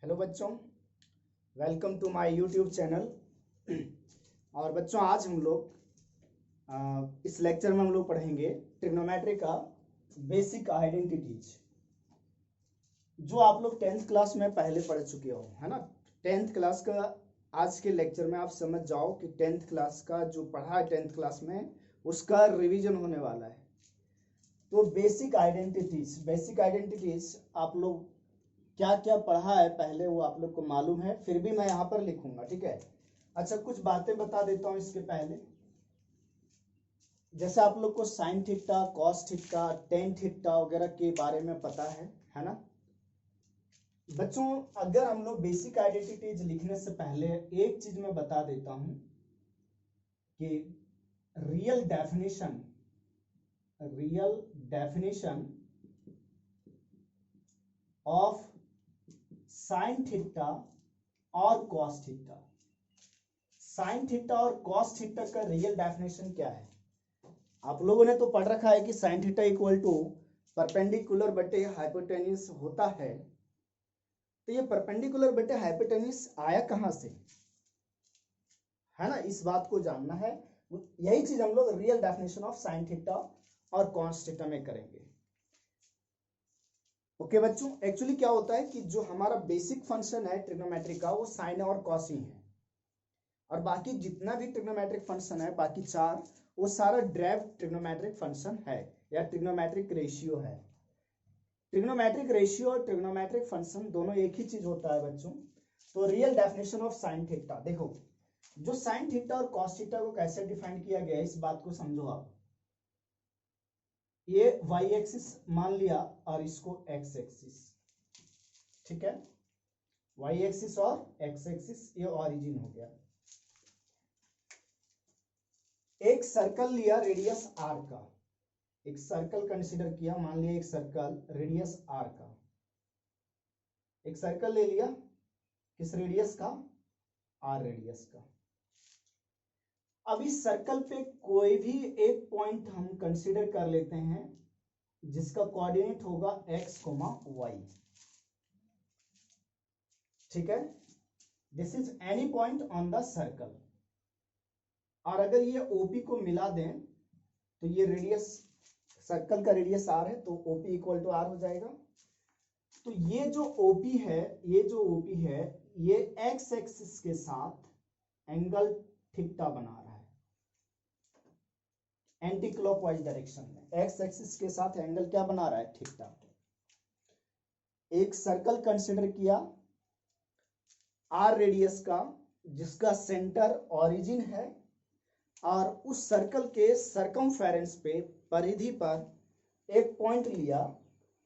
Hello बच्चों, welcome to my YouTube channel. और बच्चों आज हम लोग इस लेक्चर में हम लोग पढ़ेंगे ट्रिग्नोमेट्री का बेसिक आइडेंटिटीज, जो आप लोग 10th क्लास में पहले पढ़ चुके हो, है ना। 10th क्लास का आज के लेक्चर में आप समझ जाओ कि 10th क्लास का जो पढ़ा है 10th क्लास में उसका रिवीजन होने वाला है। तो बेसिक आइडेंटिटीज आप लोग क्या क्या पढ़ा है पहले वो आप लोग को मालूम है, फिर भी मैं यहाँ पर लिखूंगा, ठीक है। अच्छा, कुछ बातें बता देता हूँ इसके पहले। जैसे आप लोग को sine theta, cos theta, tan theta वगैरह के बारे में पता है ना बच्चों। अगर हम लोग बेसिक आइडेंटिटीज लिखने से पहले एक चीज मैं बता देता हूं कि real definition of sine theta और कॉस थीटा। साइन थीटा और कॉस थीटा का रियल डेफिनेशन क्या है? आप लोगों ने तो पढ़ रखा है कि sine theta equal to perpendicular बटे हाइपोटेन्यूस होता है। तो ये परपेंडिकुलर बटे हाइपोटेन्यूस आया कहां से, है ना, इस बात को जानना है। यही चीज हम लोग real definition of sine theta और कॉस थीटा में करेंगे। ओके बच्चों, एक्चुअली क्या होता है कि जो हमारा बेसिक फंक्शन है ट्रिग्नोमेट्री का वो साइन और कॉस ही है, और बाकी जितना भी ट्रिग्नोमेट्रिक फंक्शन है बाकी चार, वो सारा ड्राइव ट्रिग्नोमेट्रिक फंक्शन है या ट्रिग्नोमेट्रिक रेशियो है। ट्रिग्नोमेट्रिक रेशियो और ट्रिग्नोमेट्रिक फंक्शन दोनों एक ही चीज होता है बच्चों। तो real definition of sine theta देखो, जो साइन थीटा और कॉस थीटा को कैसे डिफाइन किया गया है इस बात को समझो आप। ये वाई एक्सिस मान लिया और इसको एक्स एक्सिस, ठीक है, वाई एक्सिस और एक्स एक्सिस, ये ऑरिजिन हो गया। एक सर्कल लिया रेडियस आर का, एक सर्कल कंसीडर किया, मान लिया एक सर्कल रेडियस आर का, एक सर्कल ले लिया किस रेडियस का, आर रेडियस का। अब इस सर्कल पे कोई भी एक पॉइंट हम कंसीडर कर लेते हैं जिसका कोऑर्डिनेट होगा x, y, ठीक है। This is any point on the circle. और अगर ये OP को मिला दें तो ये रेडियस, सर्कल का रेडियस r है तो OP इक्वल टू r हो जाएगा। तो ये जो OP है, ये x एक्सिस के साथ एंगल थीटा बना रहा है एंटी क्लॉकवाइज डायरेक्शन में। x एक्सिस के साथ एंगल क्या बना रहा है, थीटा। एक सर्कल कंसीडर किया r रेडियस का जिसका सेंटर ओरिजिन है, और उस सर्कल के सरकमफेरेंस पे, परिधि पर एक पॉइंट लिया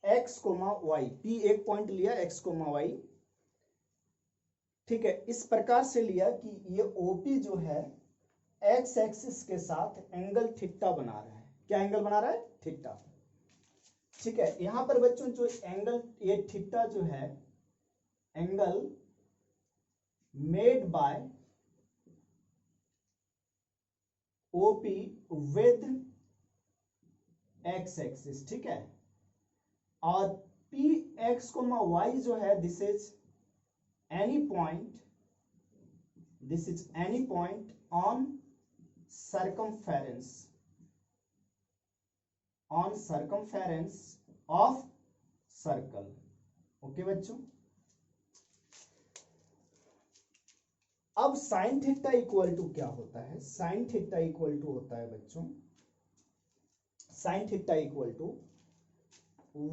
x, y, P एक पॉइंट लिया x, y, ठीक है। इस प्रकार से लिया कि ये OP जो है x एक्सिस के साथ एंगल थीटा बना रहा है। क्या एंगल बना रहा है, थीटा, ठीक है। यहां पर बच्चों जो एंगल, ये थीटा जो है angle made by OP with x axis, ठीक है। और Px, y जो है this is any point on circumference of circle। Okay बच्चों, अब साइन थीटा इक्वल टू क्या होता है? साइन थीटा इक्वल टू होता है बच्चों, sine theta equal to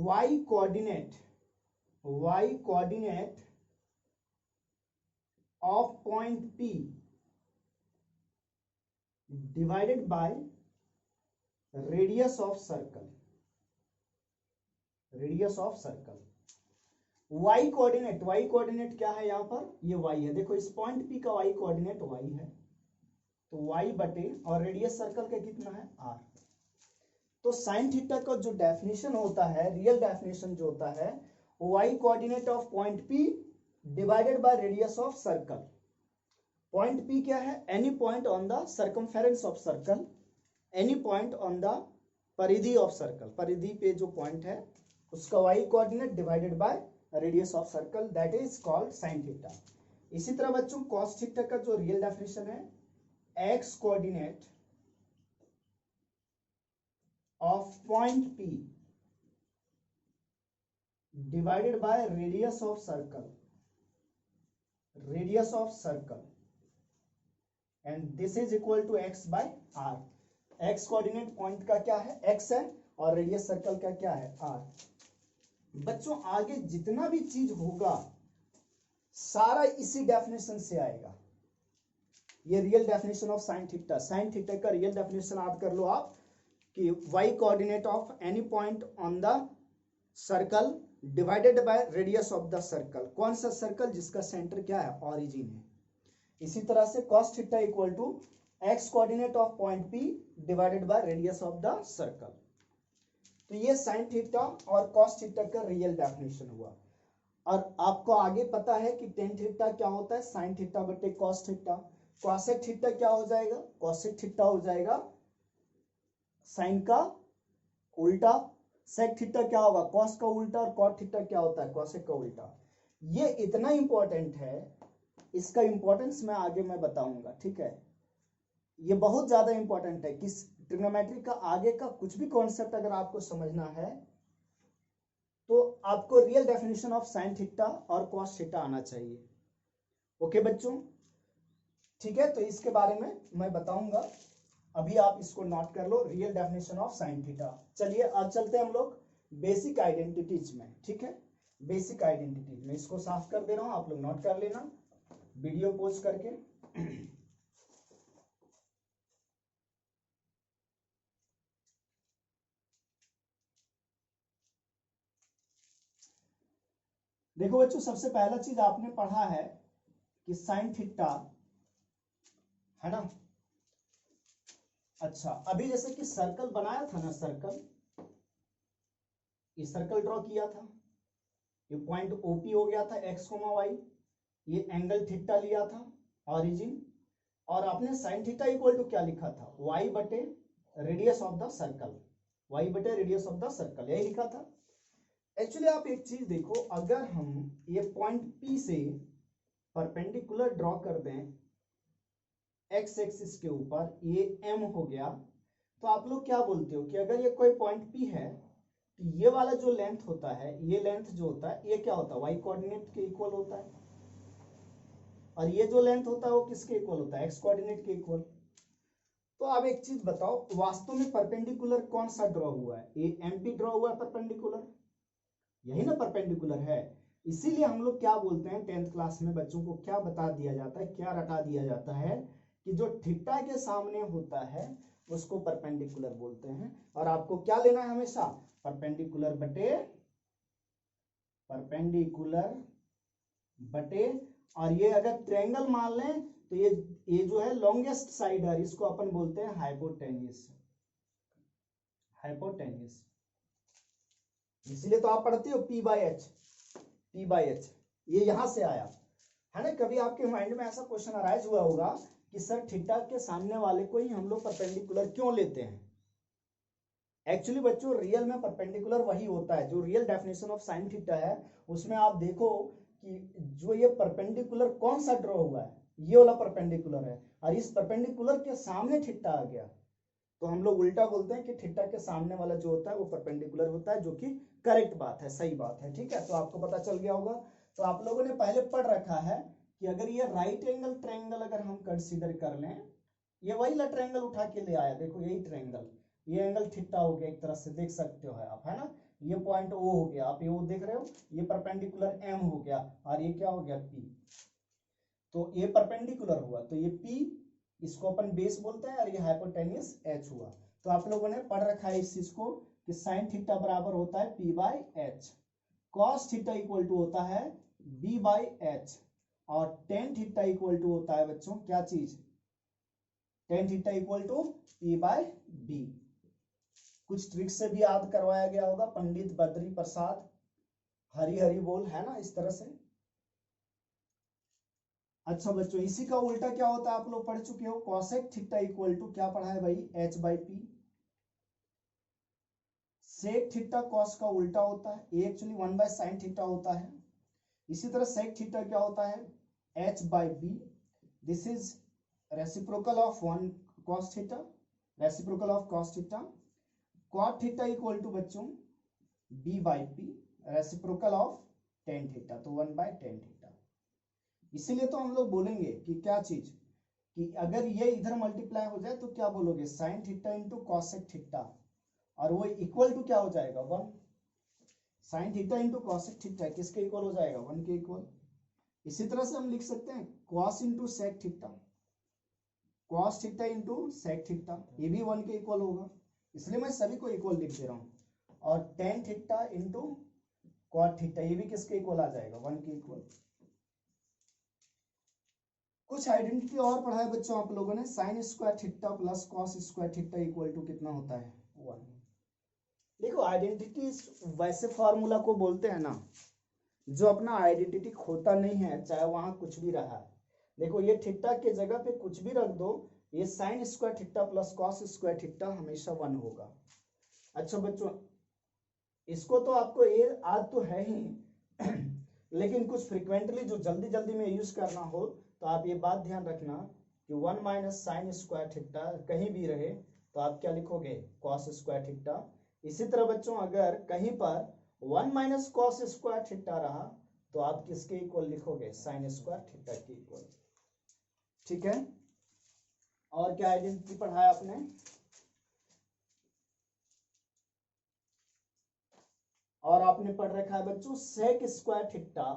y coordinate of point P divided by radius of circle. y coordinate क्या है यहां पर, ये y है। देखो इस पॉइंट P का y कोऑर्डिनेट y है, तो y बटे, और रेडियस सर्कल का कितना है, r। तो साइन थीटा का जो डेफिनेशन होता है, रियल डेफिनेशन जो होता है, y coordinate of point P divided by radius of circle. Point P क्या है, any point on the circumference of circle, any point on the परिधि ऑफ सर्कल, परिधि पे जो पॉइंट है उसका y coordinate divided by radius of circle, that is called sine theta. इसी तरह बच्चों कॉस थीटा का जो रियल डेफिनेशन है, x coordinate of point P divided by radius of circle, radius of circle, and this is equal to x by r. X coordinate point का क्या है, x है, और रेडियस सर्कल का क्या है, आर। बच्चों आगे जितना भी चीज होगा सारा इसी डेफिनेशन से आएगा। ये real definition of sine theta, sine theta का रियल डेफिनेशन याद कर लो आप कि y coordinate of any point on the circle divided by radius of the circle. कौन सा सर्कल, जिसका सेंटर क्या है, ऑरिजिन है। इसी तरह से cos theta equal to x coordinate of point P divided by radius of the circle. तो ये साइन थीटा और cos थीटा का रियल डेफिनेशन हुआ। और आपको आगे पता है कि टेन थीटा क्या होता है, साइन थीटा बटे कॉस थीटा। कॉसेक थीटा क्या हो जाएगा, कॉसेक थीटा हो जाएगा साइन का उल्टा। सेक थीटा क्या होगा, कॉस का उल्टा। और कॉट थीटा क्या होता है, कॉसेक का उल्टा। ये इतना इंपॉर्टेंट है, इसका इंपॉर्टेंस मैं आगे बताऊंगा, ठीक है। ये बहुत ज्यादा इंपॉर्टेंट है कि ट्रिग्नोमेट्री का आगे का कुछ भी कॉन्सेप्ट अगर आपको समझना है तो आपको real definition of sine theta और कॉस थीटा आना चाहिए। ओके बच्चों, ठीक है। तो इसके बारे में मैं बताऊंगा, अभी आप इसको नोट कर लो, real definition of sine theta. चलिए अब चलते हैं हम लोग बेसिक आइडेंटिटीज में, ठीक है। बेसिक आइडेंटिटीज में इसको साफ कर दे रहा हूं, आप लोग नोट कर लेना वीडियो पॉज करके। देखो बच्चों, सबसे पहला चीज आपने पढ़ा है कि साइन थीटा है ना। अच्छा, अभी जैसे कि सर्कल बनाया था ना, सर्कल, ये सर्कल ड्रॉ किया था, ये पॉइंट ओपी हो गया था एक्स कोमा वाई, ये एंगल थीटा लिया था ऑरिजिन, और आपने साइन थीटा इक्वल टू क्या लिखा था, वाई बटे radius of the circle, y बटे रेडियस ऑफ द सर्कल, यही लिखा था। एक्चुअली आप एक चीज देखो, अगर हम ये पॉइंट P से परपेंडिकुलर ड्रॉ कर दें एक्स एक्सिस के ऊपर, ये M हो गया, तो आप लोग क्या बोलते हो कि अगर ये कोई पॉइंट P है तो ये वाला जो लेंथ होता है, ये लेंथ जो होता है, ये क्या होता है, वाई कोऑर्डिनेट के इक्वल होता है, और ये जो लेंथ होता है वो किसके इक्वल होता है, एक्स कोऑर्डिनेट के इक्वल। तो आप एक चीज बताओ, वास्तव में परपेंडिकुलर कौन सा ड्रॉ हुआ है, ये MP ड्रॉ हुआ है परपेंडिकुलर, यही ना परपेंडिकुलर है। इसीलिए हम लोग क्या बोलते हैं, 10th क्लास में बच्चों को क्या बता दिया जाता है, क्या रटा दिया जाता है कि जो थीटा के सामने होता है उसको परपेंडिकुलर बोलते हैं। और आपको क्या लेना है हमेशा, परपेंडिकुलर बटे परपेंडिकुलर बटे, और ये अगर ट्रायंगल मान लें तो ये जो है लॉन्गेस्ट साइड है, इसको अपन बोलते हैं हाइपोटेन्यूस, हाइपोटेन्यूस। इसलिए तो आप पढ़ते हो P by H, P by H, ये यहां से आया है ना। कभी आपके माइंड में ऐसा क्वेश्चन अराइज हुआ होगा कि सर थीटा के सामने वाले को ही हम लोग परपेंडिकुलर क्यों लेते हैं। एक्चुअली बच्चों रियल में परपेंडिकुलर वही होता है, जो real definition of sine theta है उसमें आप देखो कि जो ये परपेंडिकुलर कौन सा ड्रॉ हुआ है, ये वाला परपेंडिकुलर है, और इस परपेंडिकुलर के सामने थीटा आ गया, तो हम लोग उल्टा बोलते हैं कि थीटा के सामने वाला जो होता है वो परपेंडिकुलर होता है, जो कि करेक्ट बात है, सही बात है, ठीक है। तो आपको पता चल गया होगा। तो आप लोगों ने पहले पढ़ रखा है कि अगर ये राइट एंगल ट्रायंगल अगर हम कंसीडर कर लें, ये वही ला ट्रायंगल उठा के ले आया, देखो यही ट्रायंगल, ये एंगल थीटा हो गया, एक तरह से देख सकते हो आप, है ना। ये पॉइंट O हो गया, आप ये O देख रहे हो, ये परपेंडिकुलर M हो गया, और ये क्या हो गया P। तो ये परपेंडिकुलर हुआ, तो ये P, इसको अपन बेस बोलते हैं, और ये हाइपोटेन्यूस H हुआ। तो आप लोगों ने पढ़ रखा है इस चीज को कि साइन थीटा बराबर होता है P by h, cos theta equal to होता है B बाई एच, और टेन थीटा इक्वल टू होता है बच्चों क्या चीज, tan theta equal to P by B। कुछ ट्रिक से भी याद करवाया गया होगा, पंडित बद्री प्रसाद हरि हरि बोल, है ना, इस तरह से। अच्छा बच्चों, इसी का उल्टा क्या होता है आप लोग पढ़ चुके हो, कॉसेक थीटा इक्वल टू क्या पढ़ा है भाई, H by P। Sec theta cos का उल्टा होता है, ये एक्चुअली 1 बाय साइन थीटा होता है, इसी तरह sec थीटा क्या होता है, h by b, this is reciprocal of 1 cos थीटा, रेसिप्रोकल ऑफ cos थीटा, cot थीटा इक्वल टू बच्चों b by p, reciprocal of tan theta, तो 1 by tan थीटा। इसीलिए तो हम लोग बोलेंगे कि क्या चीज, कि अगर ये इधर मल्टीप्लाई हो जाए तो क्या बोलोगे, sin theta into cosec theta, और वो इक्वल टू क्या हो जाएगा, 1। sin theta into cosec theta किसके इक्वल हो जाएगा, 1 के इक्वल। इसी तरह से हम लिख सकते हैं cos into sec theta, cos theta into sec theta, ये भी 1 के इक्वल होगा, इसलिए मैं सभी को इक्वल लिख दे रहा हूँ। और tan theta into cot theta, ये भी किसके इक्वल आ जाएगा, 1 के इक्वल। कुछ आइडेंटिटी और पढ़ा है बच्चों आप लोगों ने, sine square theta plus cos square theta equal to कितना होता है, 1। देखो आइडेंटिटी वैसे फॉर्मूला को बोलते हैं ना, जो अपना आइडेंटिटी खोता नहीं है, चाहे वहां कुछ भी रहा है। देखो ये थीटा के जगह पे कुछ भी रख दो, ये sign square theta plus cos square theta हमेशा 1 होगा। अच्छा बच्चों, इसको तो आपको ये आज तो है ही लेकिन कुछ फ्रिक्वेंटली जो जल्दी जल्दी में यूज करना हो तो आप ये बात ध्यान रखना कि 1 माइनस साइन स्क्वायर थीटा कहीं भी रहे तो आप क्या लिखोगे, कॉस स्क्वायर थीटा। इसी तरह बच्चों अगर कहीं पर 1 माइनस कॉस स्क्वायर थीटा रहा तो आप किसके इक्वल लिखोगे, साइन स्क्वायर थीटा के इक्वल। ठीक है, और क्या आइडेंटिटी पढ़ाया आपने, और आपने पढ़ रखा है बच्चों sec square theta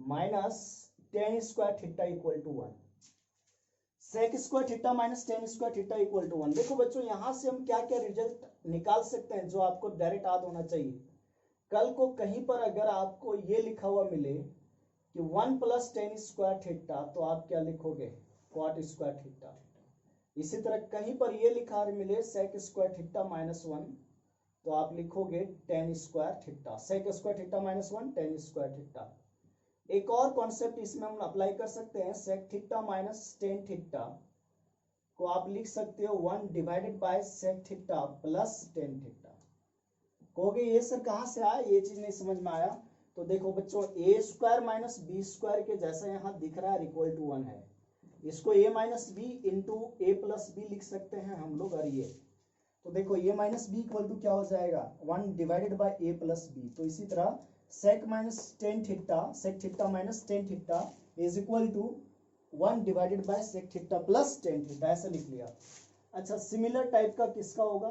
minus tan square theta equal to 1। Sec square theta minus tan square theta equal to 1। देखो बच्चों यहां से हम क्या क्या रिजल्ट निकाल सकते हैं जो आपको डायरेक्ट याद होना चाहिए। कल को कहीं पर अगर आपको ये लिखा हुआ मिले कि 1 प्लस टेन स्क्वायर थीटा तो आप क्या लिखोगे, कॉट स्क्वायर थीटा। इसी तरह कहीं पर ये लिखा मिले सेक स्क्वायर थीटा माइनस 1 तो आप लिखोगे tan square theta, sec square theta minus 1 tan square theta. एक और कॉन्सेप्ट इसमें हम अप्लाई कर सकते हैं, sec theta minus tan theta को आप लिख सकते हो 1 divided by sec theta plus tan theta. कहोगे ये सर कहां से आया, ये चीज नहीं समझ में आया। तो देखो बच्चों ए स्क्वायर माइनस बी स्क्वायर के जैसा यहाँ दिख रहा है इक्वल टू 1 है, इसको A minus B into A plus B लिख सकते हैं हम लोग। और ये तो देखो A minus B equal to क्या हो जाएगा, 1 divided by A plus B. तो इसी तरह sec minus tan theta, sec theta minus tan theta is equal to 1 divided by sec theta plus tan theta, ऐसा लिख लिया। अच्छा सिमिलर टाइप का किसका होगा,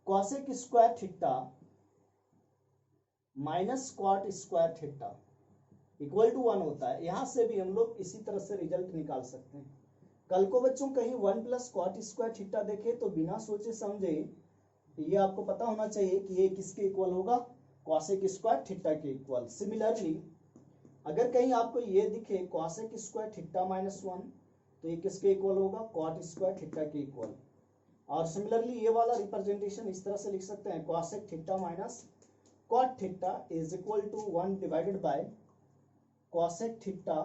cosec square theta minus cot square theta equal to 1 होता है। यहां से भी हम लोग इसी तरह से रिजल्ट निकाल सकते हैं। कल को बच्चों कहीं 1 प्लस कॉट स्क्वायर थीटा देखे तो बिना सोचे समझे ये आपको पता होना चाहिए कि ये किसके इक्वल होगा, कॉसेक स्क्वायर थीटा के इक्वल। सिमिलरली अगर कहीं आपको ये दिखे कॉसेक स्क्वायर थीटा माइनस 1 तो ये किसके इक्वल होगा, कॉट स्क्वायर थीटा के इक्वल। और सिमिलरली ये वाला रिप्रेजेंटेशन इस तरह से लिख सकते हैं, cosec theta minus cot theta is equal to 1 divided by cosec theta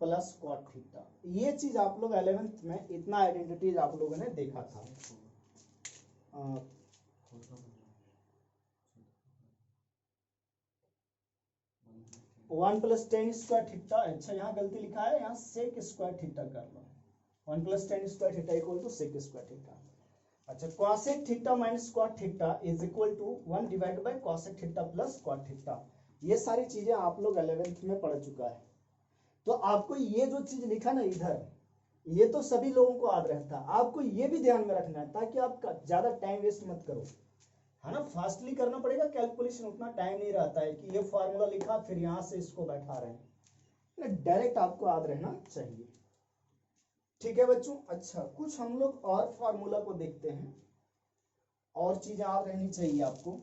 plus cot theta. ये चीज आप लोग 11th में इतना आइडेंटिटीज आप लोगों ने देखा था। 1 प्लस टेन स्क्वायर थीटा, अच्छा यहाँ गलती लिखा है, यहाँ सेक स्क्वायर थीटा कर लो। 1 plus tan square theta equal to sec square theta. अच्छा cosec theta minus cot theta is equal to 1 divide by cosec theta plus cot theta. ये सारी चीजें आप लोग 11th में पढ़ चुका है। तो आपको ये जो चीज लिखा ना इधर, ये तो सभी लोगों को याद रहता है, आपको ये भी ध्यान में रखना है ताकि आप ज्यादा टाइम वेस्ट मत करो, है ना। फास्टली करना पड़ेगा कैलकुलेशन, उतना टाइम नहीं रहता है कि ये फॉर्मूला लिखा फिर यहां से इसको बैठा रहे हैं, डायरेक्ट आपको याद रहना चाहिए। ठीक है बच्चों, अच्छा कुछ हम लोग और फॉर्मूला को देखते हैं, और चीजें याद रहनी चाहिए आपको।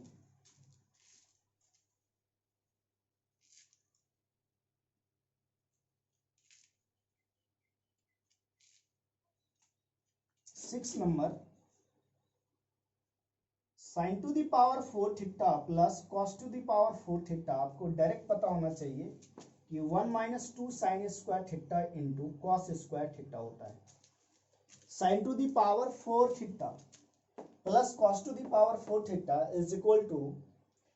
Six number, sine to the power 4 theta plus cos to the power 4 theta. आपको डायरेक्ट पता होना चाहिए कि 1 minus 2 sine square theta into cos square theta होता है। Sine to the power 4 theta plus cos to the power 4 theta is equal to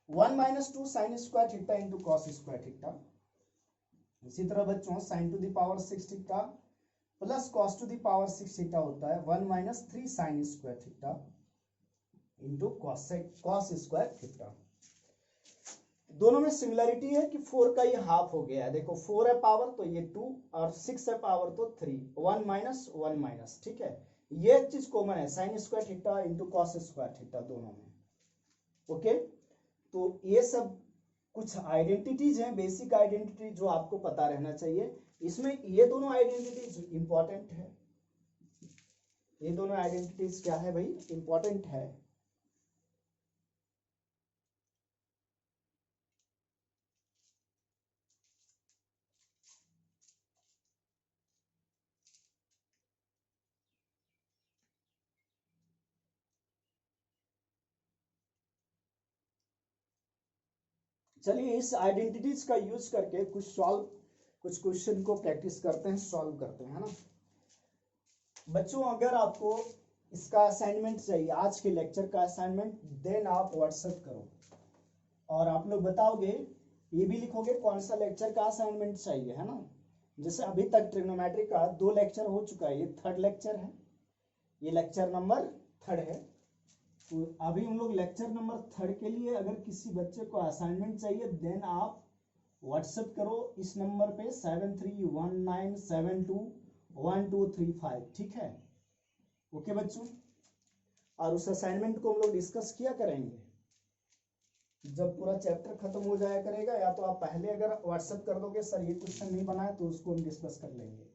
1 minus 2 sine square theta into cos square theta. इसी तरह बच्चों sine to the power 6 theta plus cos to the power 6 theta होता है 1 minus 3 sign square theta into cos square theta. दोनों में similarity है कि 4 का ये हाफ हो गया है। देखो 4 है पावर तो ये 2 और 6 है पावर तो 3, 1 माइनस 1 माइनस, ठीक है। ये चीज कॉमन है sine square theta into cos square theta दोनों में। ओके, तो ये सब कुछ आइडेंटिटीज हैं, बेसिक आइडेंटिटी जो आपको पता रहना चाहिए। इसमें ये दोनों आइडेंटिटीज इंपॉर्टेंट है। ये दोनों आइडेंटिटीज क्या है भाई, इंपॉर्टेंट है। चलिए इस आइडेंटिटीज का यूज करके कुछ क्वेश्चन को प्रैक्टिस करते हैं, सॉल्व करते हैं, है ना। बच्चों अगर आपको इसका असाइनमेंट चाहिए, आज के लेक्चर का असाइनमेंट, देन आप व्हाट्सएप करो और आप लोग बताओगे, ये भी लिखोगे कौन सा लेक्चर का असाइनमेंट चाहिए, है ना। जैसे अभी तक ट्रिग्नोमेट्री का 2 लेक्चर हो चुका है, ये 3rd लेक्चर है, ये लेक्चर नंबर 3rd है। तो अभी हम लोग लेक्चर नंबर 3rd के लिए अगर किसी बच्चे को असाइनमेंट चाहिए देन आप व्हाट्सएप करो इस नंबर पे 7319721235, ठीक है। ओके बच्चों, और उस असाइनमेंट को हम लोग डिस्कस किया करेंगे जब पूरा चैप्टर खत्म हो जाया करेगा, या तो आप पहले अगर व्हाट्सएप कर दोगे सर ये क्वेश्चन नहीं बनाया तो उसको हम डिस्कस कर लेंगे।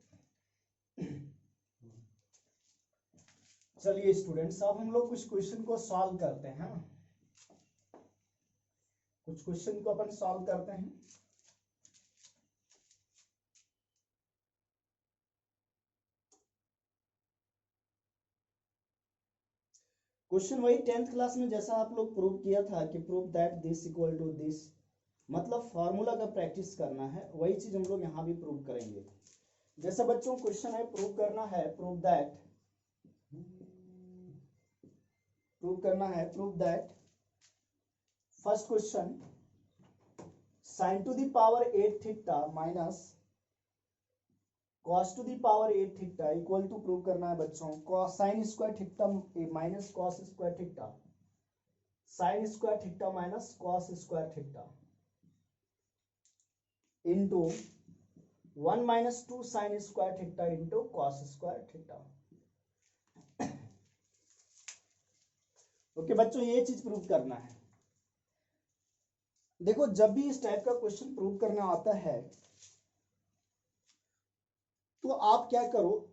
चलिए स्टूडेंट्स, अब हम लोग कुछ क्वेश्चन को सॉल्व करते हैं, कुछ क्वेश्चन को अपन सॉल्व करते हैं। क्वेश्चन वही 10th क्लास में जैसा आप लोग प्रूव किया था कि prove that this equal to this, मतलब फॉर्मूला का प्रैक्टिस करना है, वही चीज हम लोग यहाँ भी प्रूव करेंगे। जैसा बच्चों क्वेश्चन है प्रूव करना है, prove that first question sine to the power 8 theta minus cos to the power 8 theta equal to prove करना है बच्चों cos sine square theta minus cos square theta, sine square theta minus cos square theta into 1 minus 2 sine square theta into cos square theta. Okay बच्चों, ये चीज prove करना है। देखो जब भी इस टाइप का क्वेश्चन प्रूव करना आता है तो आप क्या करो,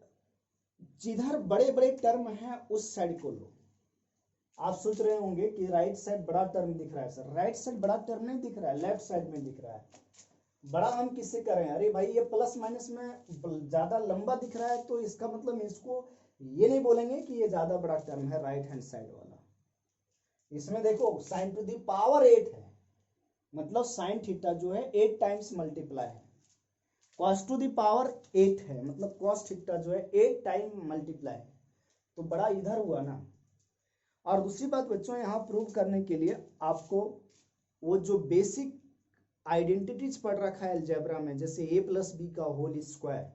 जिधर बड़े बड़े टर्म हैं उस साइड को लो। आप सोच रहे होंगे कि राइट साइड बड़ा टर्म दिख रहा है, सर राइट साइड बड़ा टर्म नहीं दिख रहा है, लेफ्ट साइड में दिख रहा है। बड़ा हम किससे करें, अरे भाई ये प्लस माइनस में ज्यादा लंबा दिख रहा है तो इसका मतलब इसको ये नहीं बोलेंगे कि ये ज्यादा बड़ा टर्म है राइट हैंड साइड वाला। इसमें देखो साइन टू दी पावर 8 है, मतलब साइन थीटा जो है 8 टाइम्स मल्टीप्लाई है, cos टू दी पावर 8 है, मतलब cos थीटा जो है 8 टाइम मल्टीप्लाई है, तो बड़ा इधर हुआ ना। और दूसरी बात बच्चों, यहाँ प्रूव करने के लिए आपको वो जो बेसिक आइडेंटिटीज पढ़ रखा है अलजेब्रा में, जैसे a प्लस बी का होल स्क्वायर,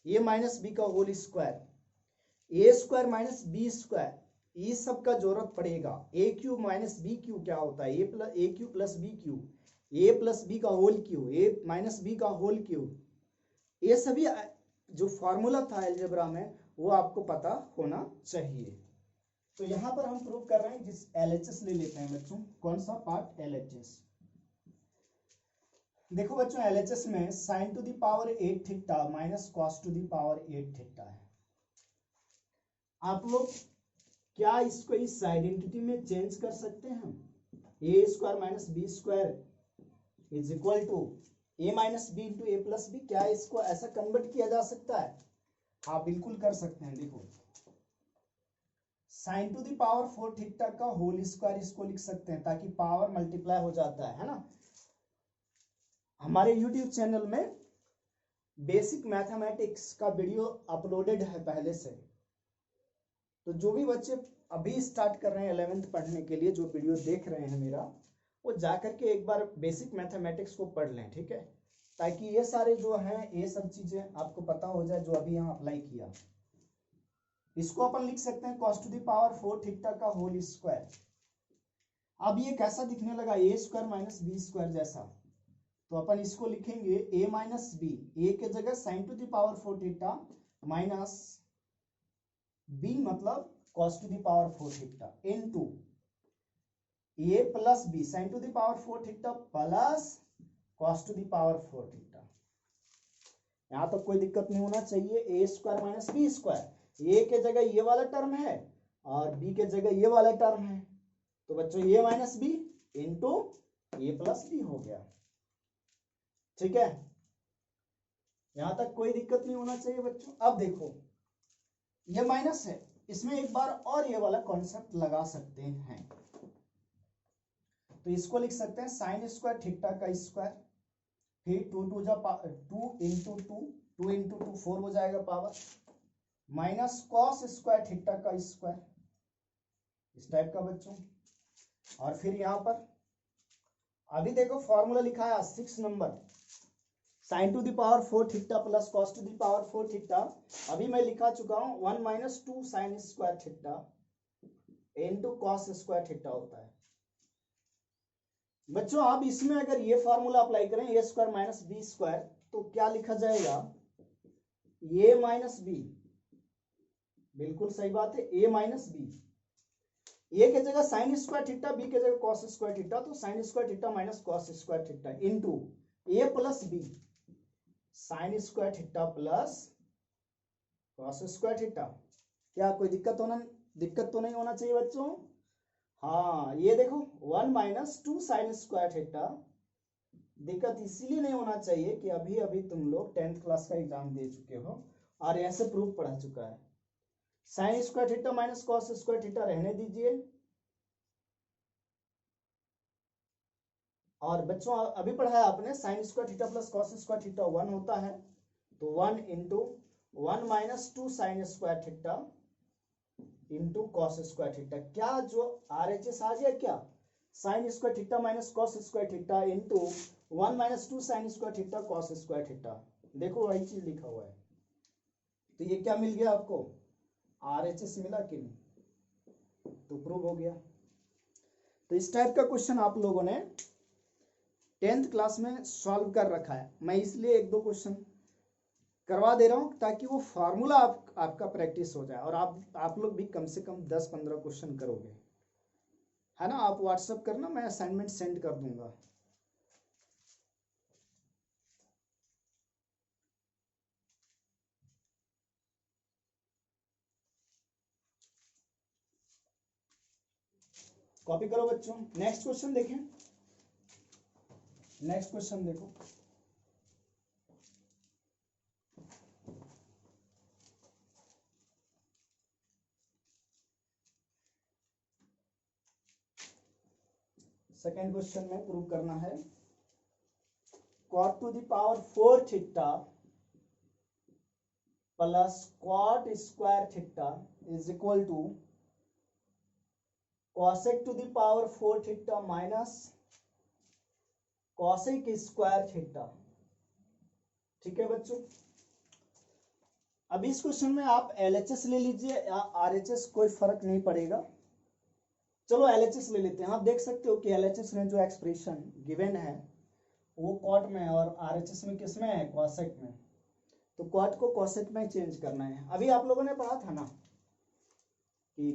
ए माइनस बी का होल स्क्वायर, ए स्क्वायर माइनस बी स्क्वायर, ये सब का जरूरत पड़ेगा। ए क्यूब माइनस बी क्यूब क्या होता है, ए क्यूब प्लस बी क्यूब, ए प्लस बी का होल क्यूब, ए माइनस बी का होल क्यूब, ये सभी जो फॉर्मूला था अलजेब्रा में वो आपको पता होना चाहिए। तो यहाँ पर हम प्रूव कर रहे हैं, जिस LHS ले लेते हैं बच्चों, कौन सा पार्ट, LHS। देखो बच्चों LHS में sine to the power 8 theta minus cos to the power 8 theta है। आप लोग क्या इसको इस आइडेंटिटी में चेंज कर सकते हैं, A square minus B square is equal to A minus B into A plus B, क्या इसको ऐसा कन्वर्ट किया जा सकता है? हाँ बिल्कुल कर सकते हैं। देखो sine to the power 4 theta का होल स्क्वायर इसको लिख सकते हैं, ताकि पावर मल्टीप्लाई हो जाता है ना। हमारे YouTube चैनल में बेसिक मैथमेटिक्स का वीडियो अपलोडेड है पहले से, तो जो भी बच्चे अभी स्टार्ट कर रहे हैं 11th पढ़ने के लिए, जो वीडियो देख रहे हैं मेरा, वो जा करके एक बार बेसिक मैथमेटिक्स को पढ़ लें, ठीक है, ताकि ये सारे जो हैं ये सब चीजें आपको पता हो जाए जो अभी यहाँ अप्लाई किया। इसको अपन लिख सकते हैं cos to the power 4 theta का होल स्क्वायर। अब ये कैसा दिखने लगा, A square minus B square जैसा, तो अपन इसको लिखेंगे ए माइनस बी, ए के जगह sine to the power 4 theta minus B मतलब cos to the power 4 theta into A plus B sine to the power 4 theta plus cos to the power 4 theta. यहां तक कोई दिक्कत नहीं होना चाहिए। A square minus B square, A के जगह ये वाला टर्म है और बी के जगह ये वाला टर्म है, तो बच्चों ए minus B into A plus B हो गया, ठीक है। यहां तक कोई दिक्कत नहीं होना चाहिए बच्चों। अब देखो ये माइनस है, इसमें एक बार और ये वाला कॉन्सेप्ट लगा सकते हैं, तो इसको लिख सकते हैं साइन स्क्वायर थीटा का स्क्वायर, फिर 2 इंटू 2 4 हो जाएगा power, minus cos square theta का स्क्वायर, इस टाइप का बच्चों। और फिर यहां पर अभी देखो फॉर्मूला लिखा है 6 number, sine to the power 4 theta plus cos to the power 4 theta. अभी मैं लिखा चुका हूं 1 minus 2 sine square theta into cos square theta होता है बच्चों। अब इसमें अगर ये फॉर्मूला अप्लाई करें ए स्क्वायर माइनस बी स्क्वायर, तो क्या लिखा जाएगा, ए माइनस बी, बिल्कुल सही बात है, ए माइनस बी, ए के जगह साइन स्क्वायर थीटा, बी के जगह कॉस स्क्वायर थीटा, तो sine square theta minus cos square theta into A plus B sine square theta plus cos square theta. क्या कोई दिक्कत तो नहीं होना चाहिए बच्चों। हाँ ये देखो 1 माइनस 2 साइन स्क्वायर थीटा, दिक्कत इसीलिए नहीं होना चाहिए कि अभी अभी तुम लोग 10th क्लास का एग्जाम दे चुके हो और ऐसे प्रूफ पढ़ा चुका है। Sine square theta minus cos square theta रहने दीजिए। और बच्चों अभी पढ़ा है आपने sign square theta plus cos square theta 1 होता है, तो 1 into 1 minus 2 sine square theta into cos square theta. क्या जो RHS आ गया क्या, sign square theta minus cos square theta into 1 minus 2 sine square theta cos square theta. देखो वही चीज लिखा हुआ है, तो ये क्या मिल गया आपको, RHS मिला कि नहीं, तो प्रूव हो गया। तो इस टाइप का क्वेश्चन आप लोगों ने 10th क्लास में सॉल्व कर रखा है। मैं इसलिए 1-2 क्वेश्चन करवा दे रहा हूं ताकि वो फार्मूला आपका प्रैक्टिस हो जाए और आप लोग भी कम से कम 10-15 क्वेश्चन करोगे, है ना। आप व्हाट्सएप करना, मैं असाइनमेंट सेंड कर दूंगा। कॉपी करो बच्चों। नेक्स्ट क्वेश्चन देखें, नेक्स्ट क्वेश्चन देखो, सेकेंड क्वेश्चन में प्रूव करना है cot to the power 4 theta plus cot square theta is equal to cosec to the power 4 theta minus cosec square theta. ठीक है बच्चों, अभी इस क्वेश्चन में आप LHS ले लीजिए या RHS, कोई फर्क नहीं पड़ेगा। चलो LHS ले लेते हैं। आप देख सकते हो कि LHS में जो एक्सप्रेशन गिवन है वो कॉट में है और RHS में किस में है, कॉसेक में। तो कॉट को कॉसेक में चेंज करना है। अभी आप लोगों ने पढ़ा था ना कि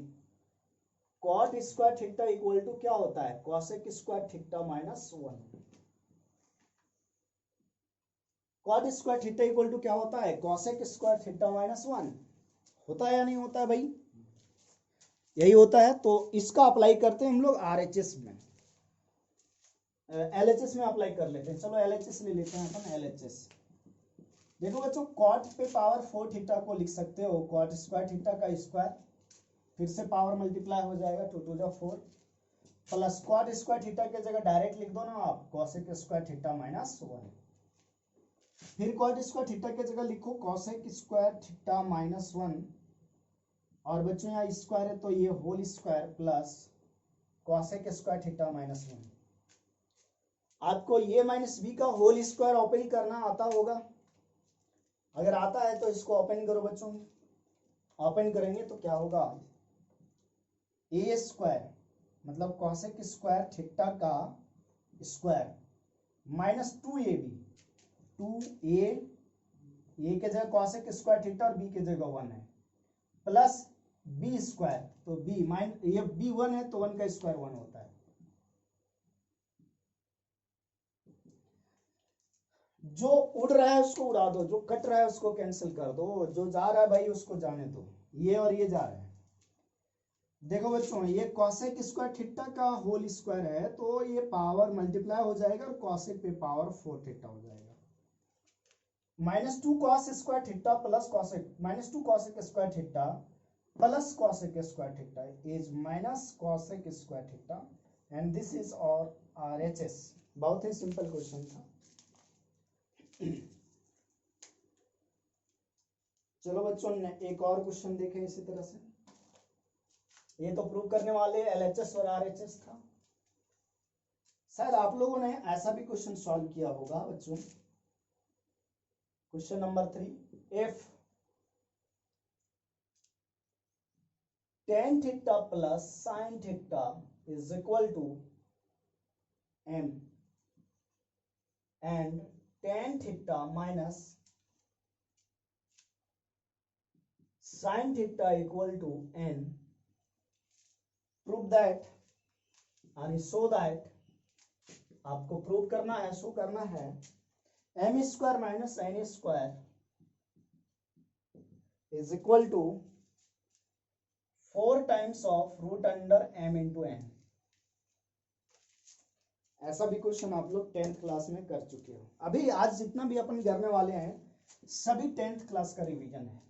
cot square theta equal to क्या होता है, cosec square theta minus 1। Cot square theta equal to क्या होता है, कॉसेक स्क्वायर थीटा माइनस 1 होता है या नहीं होता है भाई, यही होता है। तो इसका अप्लाई करते हैं हम लोग RHS में, LHS में अप्लाई कर लेते हैं। चलो LHS ले लेते हैं अपन LHS। देखो बच्चों कॉट पे पावर 4 थीटा को लिख सकते हो कॉट स्क्वायर थीटा का स्क्वायर, फिर से पावर मल्टीप्लाई हो जाएगा 2 2 4 प्लस कॉट स्क्वायर थीटा के जगह डायरेक्ट लिख दो ना आप कॉसेक स्क्वायर थीटा माइनस 1। फिर कॉट स्क्वायर थीटा के जगह लिखो कॉसेक स्क्वायर थीटा माइनस 1, और बच्चों यहाँ स्क्वायर है तो ये whole square plus cosec square theta minus 1। आपको a माइनस बी का होल स्क्वायर ओपन करना आता होगा? अगर आता है तो इसको ओपन करो बच्चों। ओपन करेंगे तो क्या होगा, ए स्क्वायर मतलब कॉसेक स्क्वायर थीटा का स्क्वायर माइनस 2ab, 2a के जगह कॉसेक स्क्वायर थीटा और b के जगह 1 है, प्लस बी स्क्वायर, तो b माइन ये b 1 है तो 1 का स्क्वायर 1 होता है। जो उड़ रहा है उसको उड़ा दो, जो कट रहा है उसको कैंसिल कर दो, जो जा रहा है भाई उसको जाने दो, ये और ये जा रहे हैं। देखो बच्चों, ये कॉसेक स्क्वायर थीटा का होल स्क्वायर है तो ये पावर मल्टीप्लाई हो जाएगा और कॉसेक पे पावर 4 थीटा हो जाएगा। Minus 2 cos square theta plus cosec, minus 2 cosec square theta plus cosec square theta is minus cosec square theta and this is और RHS। बहुत ही सिंपल क्वेश्चन था। चलो बच्चों एक और क्वेश्चन देखें इसी तरह से। ये तो प्रूव करने वाले LHS और RHS था। शायद आप लोगों ने ऐसा भी क्वेश्चन सॉल्व किया होगा बच्चों। Question number 3, if tan theta plus sin theta is equal to m and tan theta minus sin theta equal to n, prove that and show that, आपको प्रूव करना है, शो करना है m square minus n square is equal to 4 times of root under m into n। ऐसा भी question आप लोग 10th class में कर चुके हो। अभी आज जितना भी अपन करने वाले हैं सभी 10th क्लास का रिवीजन है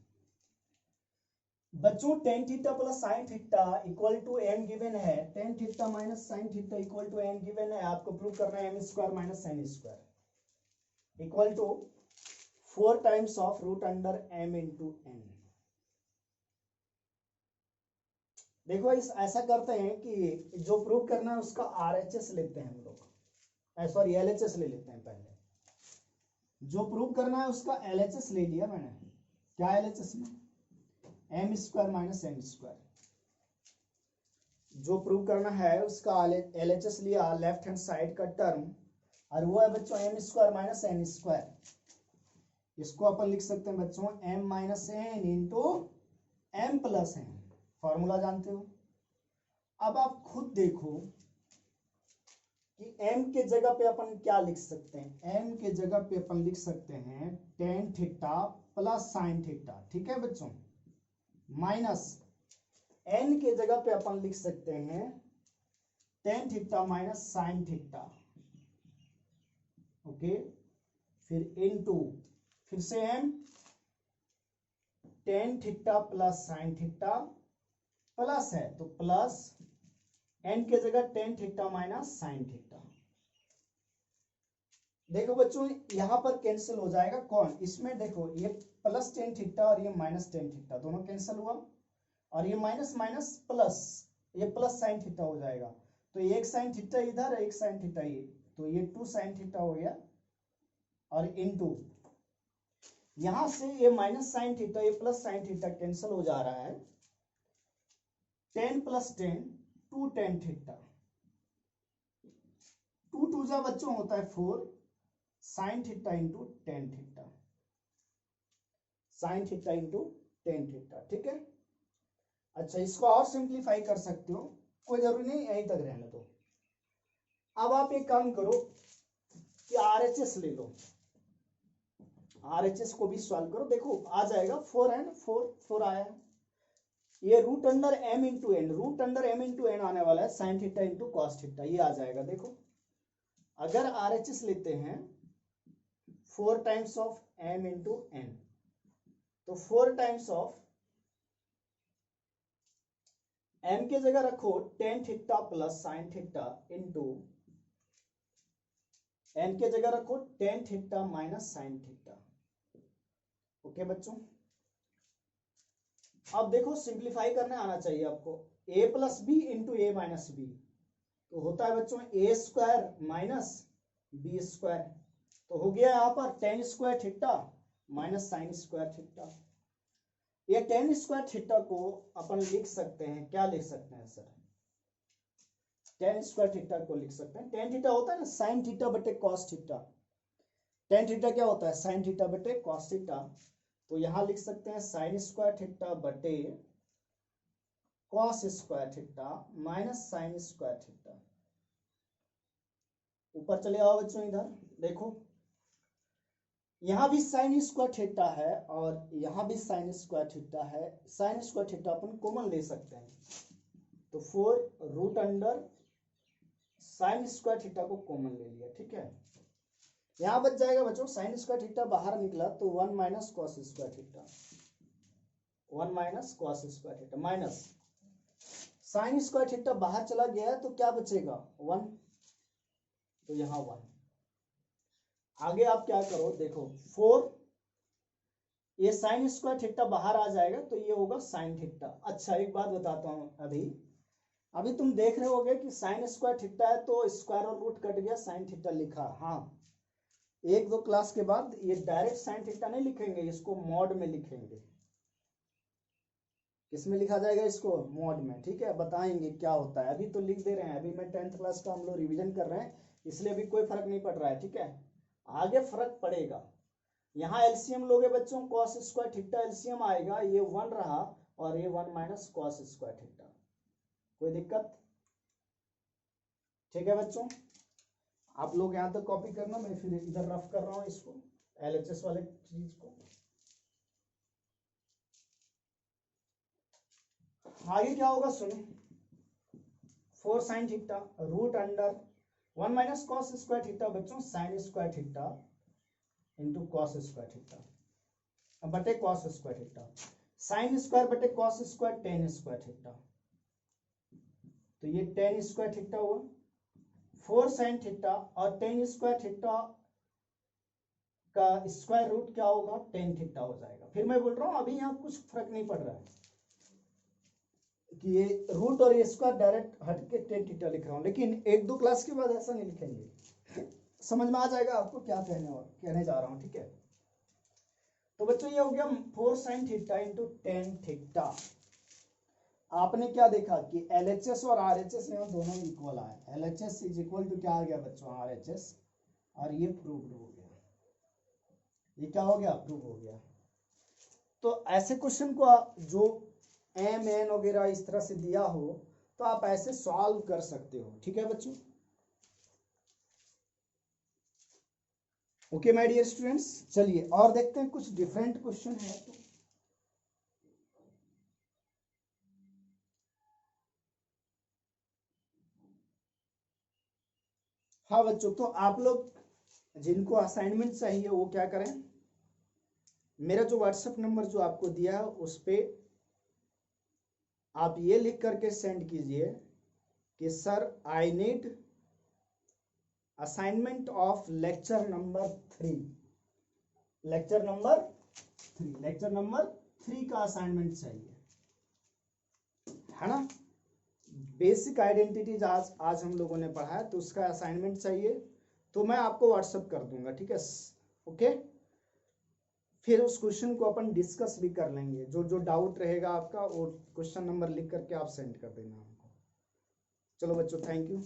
बच्चों। tan theta plus sin theta equal to m given है, tan theta minus sin theta equal to m given है। आपको प्रूव करना है m square minus sin square equal to 4 times of root under m into n। देखो इस ऐसा करते हैं कि जो प्रूव करना है उसका RHS लेते हैं हम लोग, सॉरी LHS ले लेते हैं पहले। जो प्रूव करना है उसका LHS ले लिया मैंने। क्या LHS में m square minus n square. जो प्रूव करना है उसका LHS लिया लेफ्ट हैंड साइड का टर्म, और वो है बच्चों m square minus n square. इसको अपन लिख सकते हैं बच्चों m minus n into m plus n। Formula जानते हो। अब आप खुद देखो कि m के जगह पे अपन क्या लिख सकते हैं। m के जगह पे अपन लिख सकते हैं tan theta plus sin theta, ठीक है बच्चों, माइनस n के जगह पे अपन लिख सकते हैं tan theta minus sin theta, okay. फिर इनटू फिर से m tan theta plus sin theta plus है तो प्लस n के जगह tan theta minus sin theta. देखो बच्चों यहां पर कैंसिल हो जाएगा कौन, इसमें देखो ये प्लस tan थीटा और ये माइनस tan थीटा दोनों कैंसिल हुआ, और ये माइनस माइनस प्लस, ये प्लस sin थीटा हो जाएगा। तो एक sin थीटा इधर एक sin थीटा ये, तो ये 2 sin थीटा हो गया, और इनटू यहां से ये माइनस sin थीटा ये प्लस sin थीटा कैंसिल हो जा रहा है। 10 प्लस 10 2 tan थीटा, 2 2 जा बच्चों होता है 4 sin theta into tan theta, sin theta into tan theta, ठीक है। अच्छा इसको और सिंप्लीफाई कर सकते हो, कोई जरूरी नहीं यहीं तक रहने दो। अब आप एक काम करो कि RHS ले लो, RHS को भी सॉल्व करो। देखो आ जाएगा 4 है ना, 4 आया है। ये root under m into N, root under m into N आने वाला है sine theta into cos theta, ये आ जाएगा। देखो अगर RHS लेते हैं 4 times of m into N, तो 4 टाइम्स ऑफ m के जगह रखो tan theta plus sine theta into n के जगह रखो tan theta minus sine theta, okay बच्चों। अब देखो सिंप्लीफाई करने आना चाहिए आपको, a plus B into A minus B, तो होता है बच्चों ए स्क्वायर माइनस बी स्क्वायर। तो हो गया यहाँ पर ten square theta minus sign square theta. ये टेन स्क्वायर थीटा को अपन लिख सकते हैं, क्या लिख सकते हैं सर? टेन स्क्वायर थीटा को लिख सकते हैं, टेन थीटा होता है ना साइन थीटा बटे कॉस थीटा। टेन थीटा क्या होता है? साइन थीटा बटे कॉस थीटा। तो यहां लिख सकते हैं साइन स्क्वायर थीटा बटे cos square theta minus sign square theta. ऊपर चले आओ बच्चों, इधर देखो, यहां भी साइन स्क्वायर थीटा है और यहां भी साइन स्क्वायर थीटा है। साइन स्क्वायर थीटा अपन कॉमन ले सकते हैं, तो 4 root under sine square theta को कॉमन ले लिया, ठीक है। यहां बच जाएगा बच्चों, साइन स्क्वायर थीटा बाहर निकला तो 1 minus cos square theta, 1 minus cos square theta minus sign square theta बाहर चला गया तो क्या बचेगा? 1, तो यहां 1। आगे आप क्या करो, देखो 4, ये साइन स्क्वायर थीटा बाहर आ जाएगा तो ये होगा साइन थीटा। अच्छा एक बात बताता हूं, अभी तुम देख रहे होगे कि साइन स्क्वायर थीटा है तो स्क्वायर और रूट कट गया, साइन थीटा लिखा। हाँ, एक दो क्लास के बाद ये डायरेक्ट साइन थीटा नहीं लिखेंगे, इसको मॉड में लिखेंगे। किसमें लिखा जाएगा इसको? मॉड में, ठीक है। बताएंगे क्या होता है, अभी तो लिख दे रहे हैं, अभी मैं 10th क्लास का हम लोग रिवीजन कर रहे हैं, इसलिए अभी कोई फर्क नहीं पड़ रहा है, ठीक है। आगे फर्क पड़ेगा। यहाँ एलसीएम लोगे बच्चों, कॉस स्क्वायर थीटा एलसीएम आएगा, ये 1 रहा और ये 1 माइनस कॉस स्क्वायर थीटा। कोई दिक्कत? ठीक है बच्चों, आप लोग यहाँ तक कॉपी करना, मैं फिर इधर रफ कर रहा हूँ इसको, एलएचएस वाले चीज को। आगे क्या होगा सुनो, 4 sine theta root under 1 minus cos square theta बच्चों, sine square theta into cos square theta बटे cos square theta. Sine square बटे cos square tan square theta, तो ये टेन स्क्वायर थीटा हुआ। 4 साइन थीटा और टेन स्क्वायर थीटा का square root क्या होगा? टेन थीटा हो जाएगा। फिर मैं बोल रहा हूं अभी यहाँ कुछ फर्क नहीं पड़ रहा है कि ये रूट और ये स्क्वायर डायरेक्ट हट के टेन थीटा लिख रहा हूं, लेकिन एक दो क्लास के बाद ऐसा नहीं लिखेंगे, समझ में आ जाएगा आपको क्या कहने जा रहा हूं, ठीक है। तो बच्चों ये हो गया 4 sine theta into tan theta. आपने क्या देखा कि एलएचएस और आरएचएस यहाँ दोनों इक्वल आए, एलएचएस इज इक्वल टू क्या आ गया बच्चों? आरएचएस, और ये प्रूव्ड हो गया, ये क्या हो गया? प्रूव हो गया। तो ऐसे क्वेश्चन को जो एम एन वगैरह इस तरह से दिया हो तो आप ऐसे सॉल्व कर सकते हो, ठीक है बच्चों। ओके माय डियर स्टूडेंट्स, चलिए और देखते हैं कुछ डिफरेंट क्वेश्चन है तो। हाँ बच्चों, तो आप लोग जिनको असाइनमेंट चाहिए वो क्या करें, मेरा जो व्हाट्सएप नंबर जो आपको दिया है उस पर आप ये लिख करके सेंड कीजिए कि sir I need assignment of lecture number 3, lecture number 3 का असाइनमेंट चाहिए, है ना। बेसिक आइडेंटिटीज आज हम लोगों ने पढ़ा है, तो उसका असाइनमेंट चाहिए तो मैं आपको व्हाट्सएप कर दूंगा, ठीक है। ओके, फिर उस क्वेश्चन को अपन डिस्कस भी कर लेंगे, जो जो डाउट रहेगा आपका वो क्वेश्चन नंबर लिख करके आप सेंड कर देना हमको। चलो बच्चों, थैंक यू।